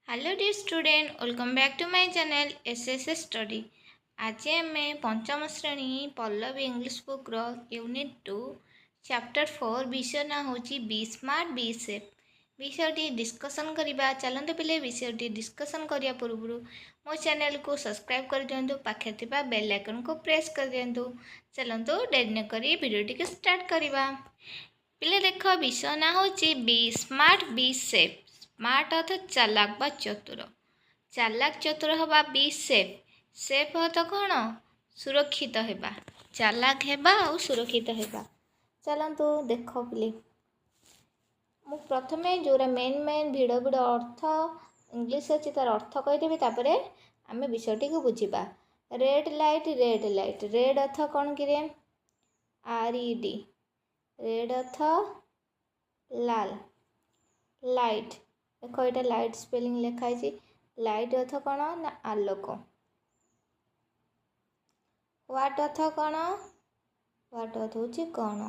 Hello dear student, welcome back to my channel SSS study. आज आम पंचम श्रेणी Pallavi English book unit 2 chapter 4 विषय ना हूँ बी स्मार्ट बी सेफ विषयटी डिस्कसन करवा। चलते पिले विषयटी डिस्कसन करने पूर्व मो चैनल को सब्सक्राइब कर दिंतु, पाखे थिबा बेल आइकन को प्रेस कर दिंतु। चलतु डेरी न करी वीडियोटी को स्टार्ट करवा। पिले देख विषय ना हूँ be smart be safe. Smart अर्थ चालाक बा चतुर, चालाक चतुर हवा बी सेफ। सेफ अर्थ कौन? सुरक्षित हेबा, चालाक हेबा और सुरक्षित हेबा। चलतु देख पिले मु प्रथमे जोरा मेन मेन भिड़ भिड़ अर्थ इंग्लिश अच्छी तार अर्थ कहीदेवी, तापर आम विषयटी को बुझा। Red light, red light, red अर्थ कौन कि RED, रेड अर्थ लाल। लाइट देखो ये लाइट स्पेलिंग लिखाई, लाइट अर्थ कौन ना आलोक। व्हाट अर्थ कौन? व्हाट अर्थ हूँ कौन।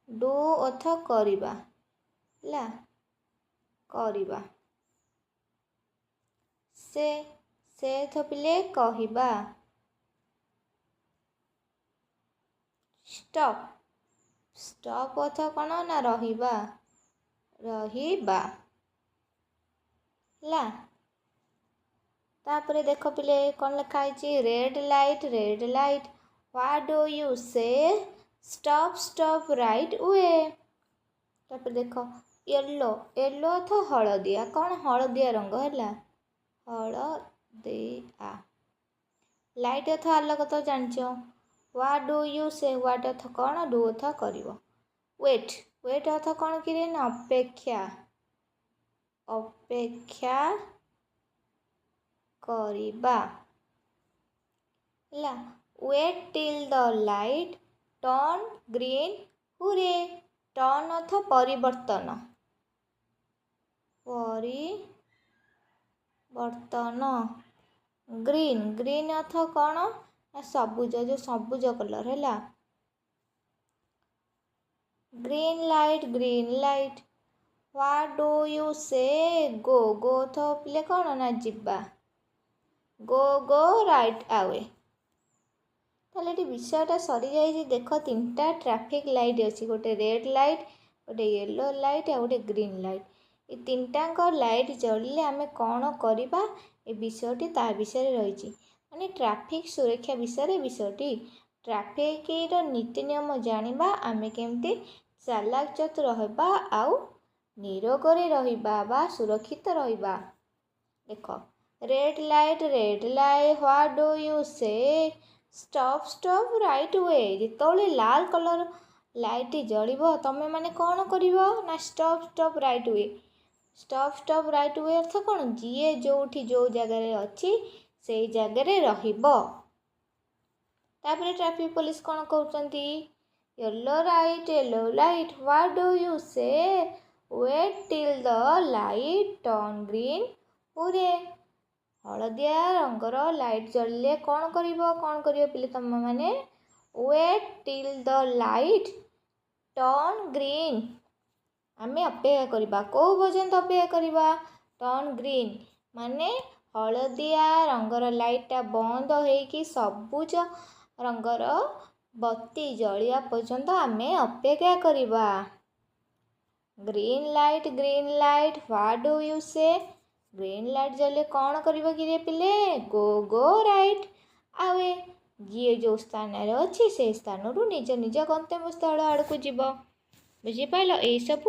डू अर्थ करिबा, ला करिबा। से अर्थ पिले कहिबा। स्टॉप, स्टॉप अर्थ कौन ना रहिबा, रहिबा ला। तापरे देख पिले कौन लिखाई, red light, red light, what do you say, stop stop right वे। तापर देख येलो, येलो अर्थ हलदिया, कौन हलदिया रंग है, हलदिया। लाइट अर्थ आलोक तो जान। What do you say, what अर्थ कौन, डू अर्थ करिवो। वेट, वेट अर्थ कौन कि अपेक्षा, अपेक्षा करिबा ला। Wait till the light turn green हुरे। टर्न अर्थ परिवर्तन, परिवर्तन। ग्रीन, ग्रीन अर्थ कौन ना सबुज, जो सबुज कलर है। Green light, green light, what do you say, go, गो तो पिले कौन ना जिबा, गो गो राइट आवे। ताले ये विषयटा सरी जाइए। देख तीनटा ट्रैफिक लाइट अच्छी, गोटे रेड लाइट, गोटे येलो लाइट, आ गोटे ग्रीन लाइट। ये तीनटा लाइट जलिले आम कौन करवा, ये विषयटी ता विषय रही माने ट्रैफिक सुरक्षा विषय विषयटी। ट्रैफिक नीति नियम जानिबा, आम केमती चालाक चतुर होबा आउ निरोगरे रहिबा बा सुरक्षित रहिबा। देख red light, what do you say, stop stop right way. जितोले लाल कलर लाइट जलिबो तमे माने कौन करिवो ना stop stop right way. Stop stop right way अर्थ कौन, जीए जोठी जो जगह अच्छी से जगह रहिबो। तापरे ट्रैफिक पुलिस कौन कहउचंती, yellow light, what do you say, wait till the light turn green हुरे। हलदिया रंगर लाइट जलिले कौन करिवो पिले तुम माने, wait till the light turn green. आमे अपेक्षा करबा, को पर्यंत अपेक्षा करबा, टर्न ग्रीन माने हलदिया रंगर लाइटा बंद होइकी सबुज रंगर बत्ती जलिया पर्यंत आमे अपेक्षा करबा। Green light, what do you से, ग्रीन लाइट जले कौन करिवो कि पिले, गो गो राइट आवे। जी जो स्थान अच्छी से स्थान रु निज निज गंतव्य स्थल आड़ को जीव। बुझिपाल, यही सब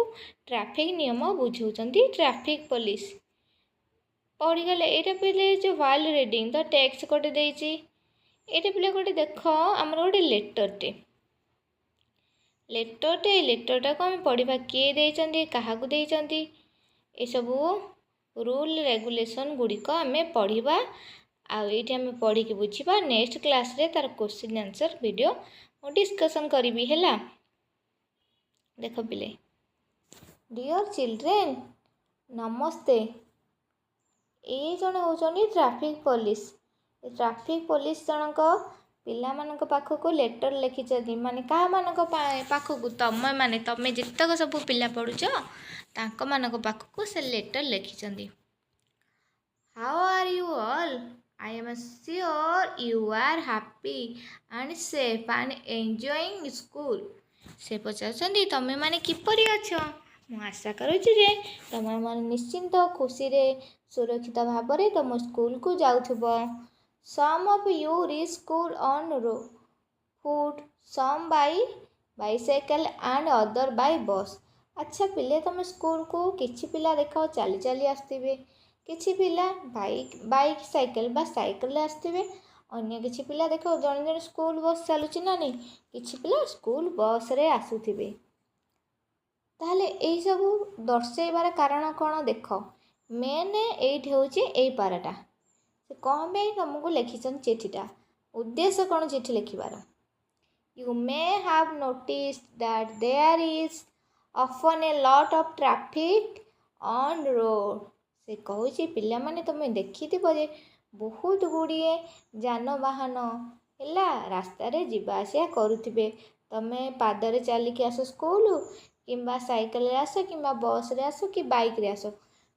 ट्रैफिक नियम बुझाउछंती ट्रैफिक पुलिस। पढ़ीगले ये पिले जो व्हाइल रीडिंग द टेक्स्ट गोटे देइछि, ये पिले गोटे देख आमर गोटे लेटरटे, लेटरटा को आम पढ़ा किए देइछंती, काहाकू देइछंती, ए सबू रूल रेगुलेशन गुड़िक आम पढ़ा। आम पढ़ी बुझा। नेक्स्ट क्लास रे तार क्वेश्चन आंसर वीडियो डिस्कशन करी है। देख पिले, डियर चिल्ड्रेन नमस्ते। ये जन होचनी ट्रैफिक पुलिस। ट्रैफिक पुलिस जनक पिला मानक पाखक लेटर लिखिं, माने क्या पाखक तुम माने तमें जितक सब पिला पढ़ुच ତାଙ୍କ ମାନଙ୍କ ପାଖକୁ ସେ ଲେଟର ଲେଖିଛନ୍ତି। How are you all? I am sure you are happy and safe and enjoying school. ସେ ପଚାରୁଛନ୍ତି ତମେମାନେ କିପରି ଅଛ? ମୁଁ ଆଶା କରୁଛି ଯେ ତମେମାନେ ନିଶ୍ଚିନ୍ତ ଖୁସିରେ ସୁରକ୍ଷିତ ଭାବରେ ତମ ସ୍କୁଲକୁ ଯାଉଥିବ। Some of you reach school on foot, some by bicycle and other by bus. ଆଚ୍ଛା ପିଲେ ତମେ ସ୍କୁଲକୁ କିଛି ପିଲା ଦେଖ ଚାଲି ଚାଲି ଆସିଥିବେ, କିଛି ପିଲା ବାଇକ୍ ସାଇକେଲ ବା ସାଇକେଲରେ ଆସିଥିବେ, ଅନ୍ୟ କିଛି ପିଲା ଦେଖ ଜଣେ ଜଣେ ସ୍କୁଲ ବସ୍ ଚାଲୁଛି ନା ନାହିଁ, କିଛି ପିଲା ସ୍କୁଲ ବସ୍ରେ ଆସୁଥିବେ। ତାହେଲେ ଏଇସବୁ ଦର୍ଶାଇବାର କାରଣ କ'ଣ ଦେଖ, ମେନ୍ ଏଇଠି ହେଉଛି ଏଇ ପାରାଟା। ସେ କ'ଣ ପାଇଁ ତମକୁ ଲେଖିଛନ୍ତି ଚିଠିଟା, ଉଦ୍ଦେଶ୍ୟ କ'ଣ ଚିଠି ଲେଖିବାର? You may have noticed that there is often a lot of traffic on road. ସେ କହୁଛି ପିଲାମାନେ ତମେ ଦେଖିଥିବ ଯେ ବହୁତ ଗୁଡ଼ିଏ ଯାନବାହନ ହେଲା ରାସ୍ତାରେ ଯିବା ଆସିବା କରୁଥିବେ। ତମେ ପାଦରେ ଚାଲିକି ଆସ ସ୍କୁଲ, କିମ୍ବା ସାଇକେଲରେ ଆସ, କିମ୍ବା ବସ୍ରେ ଆସ, କି ବାଇକ୍ରେ ଆସ,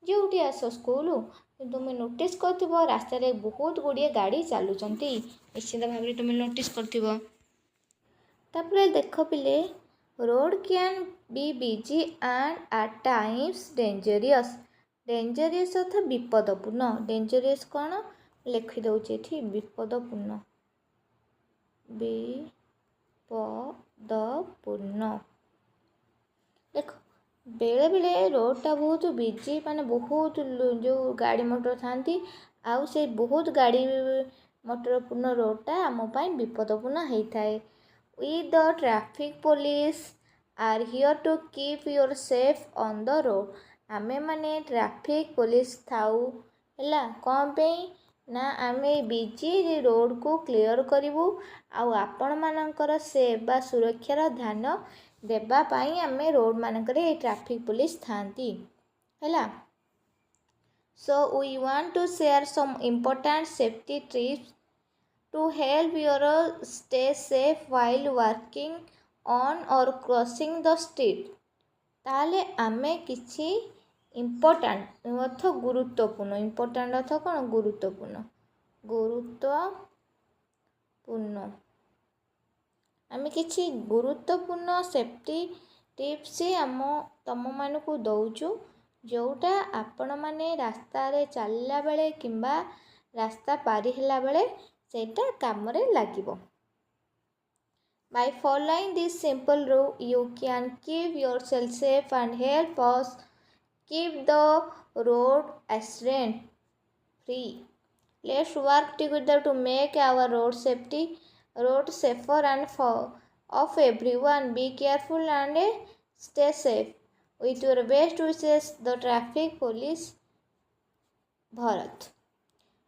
ଯେଉଁଠି ଆସ ସ୍କୁଲ, କିନ୍ତୁ ତୁମେ ନୋଟିସ୍ କରିଥିବ ରାସ୍ତାରେ ବହୁତ ଗୁଡ଼ିଏ ଗାଡ଼ି ଚାଲୁଛନ୍ତି। ନିଶ୍ଚିତ ଭାବରେ ତୁମେ ନୋଟିସ୍ କରିଥିବ। ତାପରେ ଦେଖ ପିଲେ, road can be busy and at Times dangerous. Dangerous ଅର୍ଥ ବିପଦପୂର୍ଣ୍ଣ। ଡେଞ୍ଜରିୟସ୍ କ'ଣ ଲେଖିଦେଉଛି ଏଠି, ବିପଦପୂର୍ଣ୍ଣ। ବିପଦପୂର୍ଣ୍ଣ। ଦେଖ ବେଳେବେଳେ ରୋଡ଼ଟା ବହୁତ ବିଜି, ମାନେ ବହୁତ ଯେଉଁ ଗାଡ଼ି ମଟର ଥାନ୍ତି, ଆଉ ସେ ବହୁତ ଗାଡ଼ି ମଟରପୂର୍ଣ୍ଣ ରୋଡ଼ଟା ଆମ ପାଇଁ ବିପଦପୂର୍ଣ୍ଣ ହେଇଥାଏ। We the traffic police are here to keep you safe on the road. ଆମେମାନେ ଟ୍ରାଫିକ୍ ପୋଲିସ ଥାଉ ହେଲା କ'ଣ ପାଇଁ ନା ଆମେ ବିଜି ରୋଡ଼କୁ କ୍ଲିୟର କରିବୁ, ଆଉ ଆପଣମାନଙ୍କର ସେଫ୍ ବା ସୁରକ୍ଷାର ଧ୍ୟାନ ଦେବା ପାଇଁ ଆମେ ରୋଡ଼ମାନଙ୍କରେ ଏଇ ଟ୍ରାଫିକ୍ ପୋଲିସ ଥାଆନ୍ତି ହେଲା। So we want to share some important safety tips to help you stay safe while working on or crossing the street. ତାହେଲେ ଆମେ କିଛି ଇମ୍ପୋର୍ଟାଣ୍ଟ ଅର୍ଥ ଗୁରୁତ୍ୱପୂର୍ଣ୍ଣ, ଇମ୍ପୋର୍ଟାଣ୍ଟ ଅର୍ଥ କ'ଣ ଗୁରୁତ୍ୱପୂର୍ଣ୍ଣ, ଗୁରୁତ୍ୱପୂର୍ଣ୍ଣ ଆମେ କିଛି ଗୁରୁତ୍ୱପୂର୍ଣ୍ଣ ସେଫ୍ଟି ଟିପ୍ସ ତମମାନଙ୍କୁ ଦେଉଛୁ, ଯେଉଁଟା ଆପଣମାନେ ରାସ୍ତାରେ ଚାଲିଲା ବେଳେ କିମ୍ବା ରାସ୍ତା ପାରି ହେଲା ବେଳେ ସେଇଟା କାମରେ ଲାଗିବ। By following this simple rule, you can keep yourself safe and help us keep the road accident free. Let's work together to make our road safer and of everyone. Be careful and stay safe. With your best wishes, the traffic police, Bharat.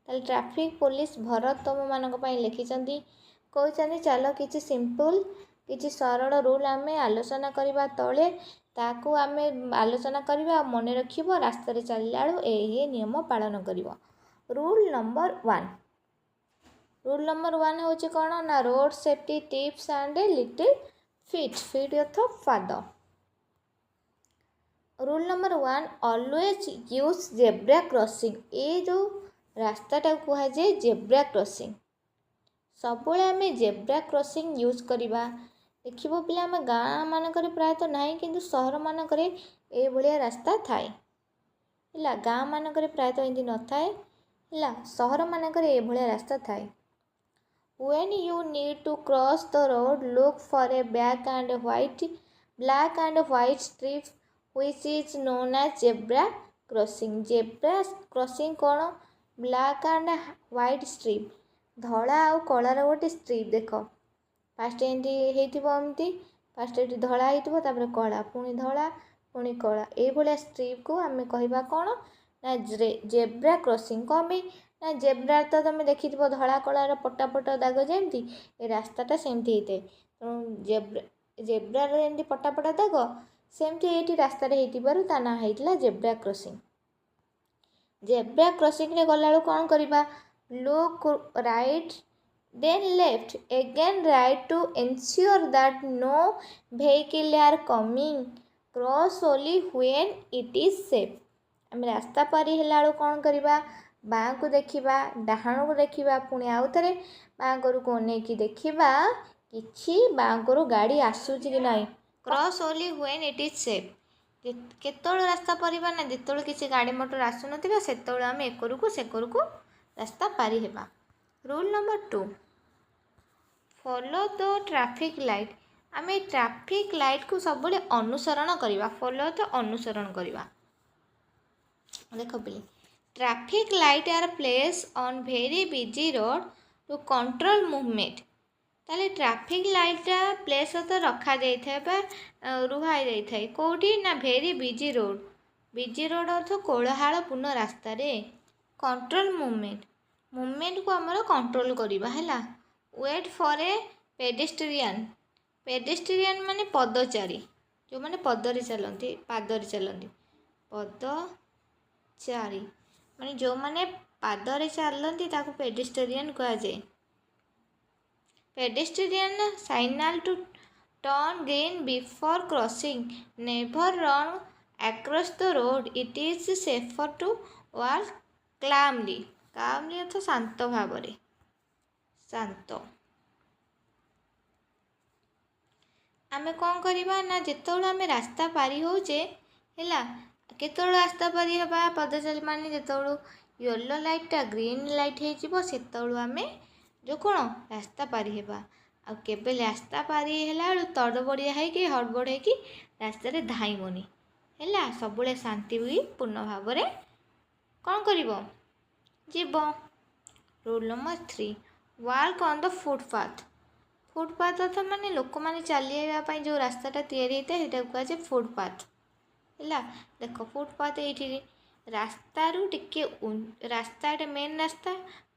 ତାହେଲେ traffic police Bharat ତୁମମାନଙ୍କ ପାଇଁ ଲେଖିଛନ୍ତି, କହୁଛନ୍ତି ଚାଲ କିଛି simple, କିଛି ସରଳ rule ଆମେ ଆଲୋଚନା କରିବା ତଳେ, ତାକୁ ଆମେ ଆଲୋଚନା କରିବା ଆଉ ମନେ ରଖିବ, ରାସ୍ତାରେ ଚାଲିଲା ବେଳୁ ଏହି ନିୟମ ପାଳନ କରିବ। Rule number 1। ରୁଲ୍ ନମ୍ବର 1 ହେଉଛି କ'ଣ ନା road safety tips and little fit. Fit ଅର୍ଥ ପାଦ। Rule number 1, always use zebra crossing. ଏଇ ଯେଉଁ ରାସ୍ତାଟାକୁ କୁହାଯାଏ ଜେବ୍ରା କ୍ରସିଂ। ସବୁବେଳେ ଆମେ ଜେବ୍ରା କ୍ରସିଂ ୟୁଜ୍ କରିବା। ଦେଖିବ ପିଲା ଆମ ଗାଁ ମାନଙ୍କରେ ପ୍ରାୟତଃ ନାହିଁ, କିନ୍ତୁ ସହରମାନଙ୍କରେ ଏଇଭଳିଆ ରାସ୍ତା ଥାଏ ହେଲା। ଗାଁ ମାନଙ୍କରେ ପ୍ରାୟତଃ ଏମିତି ନଥାଏ ହେଲା, ସହରମାନଙ୍କରେ ଏଇଭଳିଆ ରାସ୍ତା ଥାଏ। When you need to cross the road, look for a black and white strip which is known as zebra crossing. Zebra crossing କ'ଣ? ବ୍ଲାକ୍ ଆଣ୍ଡ ହ୍ୱାଇଟ୍ ଷ୍ଟ୍ରିପ୍, ଧଳା ଆଉ କଳାର ଗୋଟେ ଷ୍ଟ୍ରିପ୍। ଦେଖ ଫାଷ୍ଟ ଏମିତି ହେଇଥିବ, ଏମିତି ଫାଷ୍ଟ ଏଠି ଧଳା ହେଇଥିବ, ତାପରେ କଳା, ପୁଣି ଧଳା, ପୁଣି କଳା, ଏଇଭଳିଆ ଷ୍ଟ୍ରିପ୍କୁ ଆମେ କହିବା କ'ଣ ନା ଜେବ୍ରା କ୍ରସିଂ। କ'ଣ ପାଇଁ ନା ଜେବ୍ରା ତ ତୁମେ ଦେଖିଥିବ ଧଳା କଳାର ପଟା ପଟା ଦାଗ, ଯେମିତି ଏ ରାସ୍ତାଟା ସେମିତି ହେଇଥାଏ। ତେଣୁ ଜେବ୍ରାର ଯେମିତି ପଟା ପଟା ଦାଗ, ସେମିତି ଏଇଠି ରାସ୍ତାରେ ହେଇଥିବାରୁ ତା ନାଁ ହେଇଥିଲା ଜେବ୍ରା କ୍ରସିଂ। ଜେବ୍ରା କ୍ରସିଂରେ ଗଲାବେଳକୁ କ'ଣ କରିବା, look right then left again right to ensure that no vehicle are coming cross only when it is safe. आम रास्ता पारी हेला कौन करवा बाँ को देखा डाहाण को देखा पुणी आउ थे बाँ को अनेक देखा कि बाँ को गाड़ी आसूची कि ना। Cross only when it is safe केतों रास्ता पारिबा ना जितों किसी गाड़ी मोटर आसु नथिबा सेतों आम एकरकू सेकरकू रास्ता पारी हेबा। Rule number 2 follow the traffic light. आम ट्रैफिक लाइट को सब अनुसरण करवा फॉलो तो अनुसरण करवा। देख पिले traffic light are place on very busy road to control movement. ताले ट्रैफिक लाइटा प्लेस तो रखा जाए रुहा जाए कौटी ना भेरी बिजी रोड अर्थ कोलाहलपूर्ण रास्ता रे। कंट्रोल मूवमेंट को आमर कंट्रोल करवा है। वेट फॉर ए पेडेस्ट्रियन माने पदचारी जो माने पदरे चलती पादरे चलती पदचारी माने जो माने पादरे चलती ताको पेडेस्ट्रियन कहा जाए। Pedestrian signal to turn green before crossing. Never run across the road. It is safer to walk calmly. Calmly अर्थ शांत भावरे शांत। आमे कौन करवा ना जितेबाला आम रास्ता पारी होचे है केतों रास्ता पारी हवा पदचारी माने जितेबाला येलो लाइटा ग्रीन लाइट हो आम जो कौन रास्ता पारी हेबा आबे रास्ता पारी है तड़बड़िया है हड़बड़ है रास्त धाइबनी है सब शांतिपूर्ण भाव में कौन कर जीव। Rule number 3 walk on the footpath. Footpath अर्थ माने लोक मैंने चलने जो रास्ता तैयारी होता है कहुए फुटपाथ है। देख फुटपाथ ये रास्ता टिके रास्ता मेन रास्ता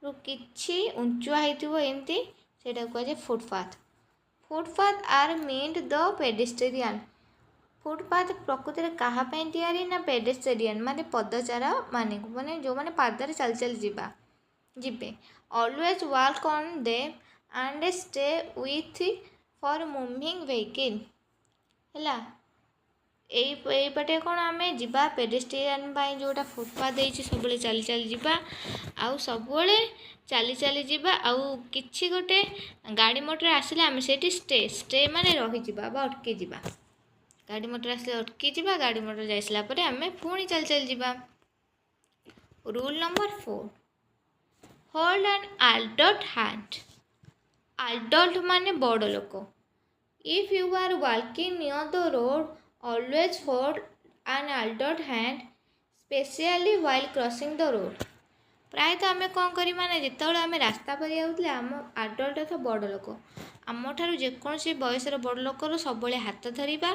रू किछि उंचुआ होइतिबो एमती सेटा कहुए footpath. Footpath are meant the pedestrian. Footpath प्रकृति में क्या तैयारी ना पेडेस्ट्रियन माने पदचारा माने माने जो माने पादरे चल चल जीवा जीवे। Always walk on them and stay with for moving vehicle है। यहीपटे कौन आम जा पेडेस्ट्रियन जोटा फुटपाथ देती सब चली चली जीवा आउ सब चली चली जीवा आउ किछि गोटे गाड़ी मोटर आसिले आम से स्टे माने रही जीवा बा अटकी जीवा गाड़ी मोटर आसिले अटकी जीवा गाड़ी मोटर जाई साला परे आम पुणी चली चली जीवा। Rule number 4 hold an adult hand. Adult माने बड़ लोक। If you are walking near the road always hold an adult hand specially while crossing the road। प्रायतः आम कौन करवा ना जितेबाला आम रास्ता पर जाऊे आम आडल्ट अथ बड़ लोक आम ठार जेकोसी बयसर बड़ लोकर सब हाथ धरवा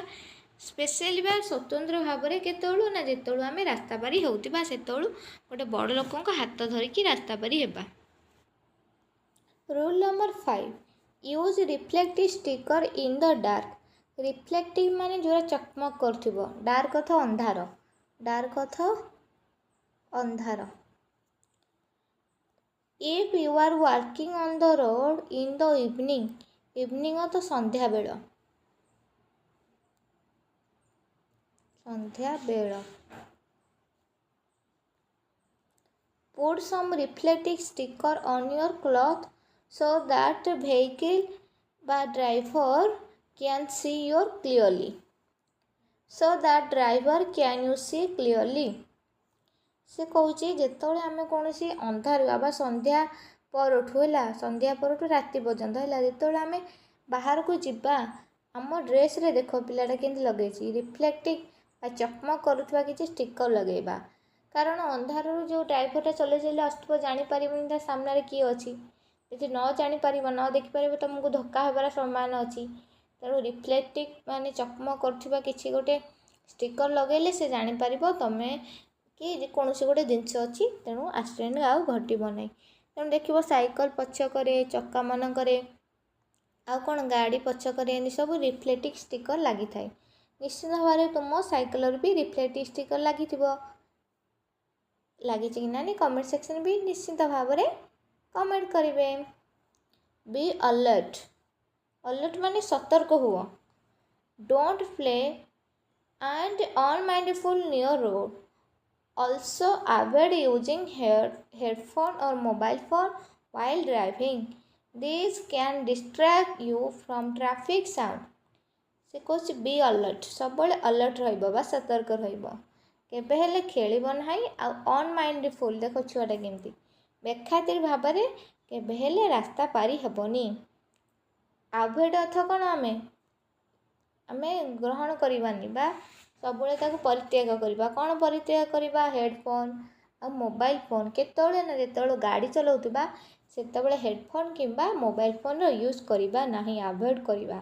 स्पेशली बा स्वतंत्र भाव में केतु ना जिते आम रास्ता पारी होता से गोटे बड़ लोक हाथ धरिकी रास्ता पारी हेबा। Rule number 5 use reflective sticker in the dark. Reflective माने जो चकमक कर डार्क अथ अंधार डार्क अथ अंधार। If you are working on the road in the evening evening अथ संध्या बेल put some reflective sticker on your cloth so that vehicle by driver can see you clearly so that driver can you see clearly। से कहूँ जिते आम कौन सी अंधार बा संध्या परठू है संध्या परठू राति पर्यंत है जिते आम बाहर को जीवा आम ड्रेस रे देख पिलाटा के लगे रिफ्लेक्टिव चकमक करुवा किसी स्टिकर लगेगा कारण अंधार जो ड्राइवरटा चले चले आसुव जापर ता सामने किए अच्छी यदि न जापर न देखिपर तुमको धक्का होबार सम्भावना अच्छी तेणु रिफ्लेक्टिव माने चकमक करुवा किसी गोटे स्टिकर लगेले से जापर तुम्हें कि कौन गोटे जिनस अच्छी तेणु एक्सीडेंट आउ घटना ना तेणु देख साइकल पछक चक्का मानक आउ कौन गाड़ी पछक सब रिफ्लेक्टिव स्टिकर लगी थाए निश्चित भाव में तुम साइकल भी रिफ्लेक्टिव स्टिकर लगी कि ना कमेंट सेक्शन भी निश्चित भाव में कमेंट करेंगे। बी अलर्ट अलर्ट माने सतर्क हुआ don't play and unmindful near road. Also avoid using headphone or mobile phone while driving. These can distract you from traffic sound. से कौच बी अलर्ट सब अलर्ट रहा सतर्क केबे हेले खेलिब नाही आ अनमाइंडफुल देख छुआटा केमती बेखातिर भाव में केबे हेले रास्ता पारी हेबनी। अवॉइड अर्थ कौन आमे ग्रहण करवानी बा सब परित्याग करवा। कौन परित्याग करवा? हेडफोन आ मोबाइल फोन केतବେଳେ ना जेतବେଳେ गाड़ी चलाउथिबा सेतବେଳେ हेडफोन किंबा मोबाइल फोन रो यूज करवा नहीं, अवॉइड करवा।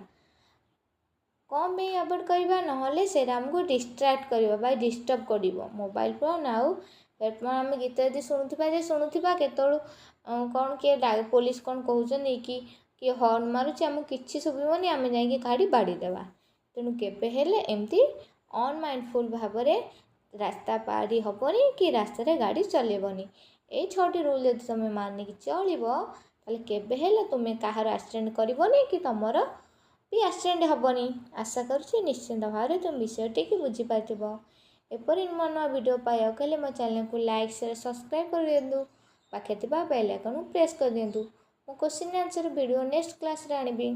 कौन पे अवॉइड करवा नहले से आमको डिस्ट्रैक्ट करवा बा डिस्टर्ब कर मोबाइल फोन आउ हेडफोन। आम गीत यदि शुणुवा केतळु कौन किए पुलिस कौन कहते कि किए हर्न मारुची आमको किसी शुभनी आम जा गाड़ी बाड़ीदेवा। तेणु केबे हेले एमती अनमाइंडफुल भाव में रास्ता पारी हेबनी कि रास्ता गाड़ी चलेबनी। ये 6टी रूल यदि तुम मानिक चलो ताले केबे हेले तुम कहार एक्सीडेंट करबनी कि तुमर भी एक्सीडेंट हेबनी। आशा करुँच निश्चिंत भाव में तुम विषयटी की बुझीपार। एपरी नुआ नुआ वीडियो पाइबा कहले मो चैनल को लाइक शेयर सब्सक्राइब कर दिंतु। पाखे बेल आइकन प्रेस कर दिंतु। मो question answer video next class रे आनिबी।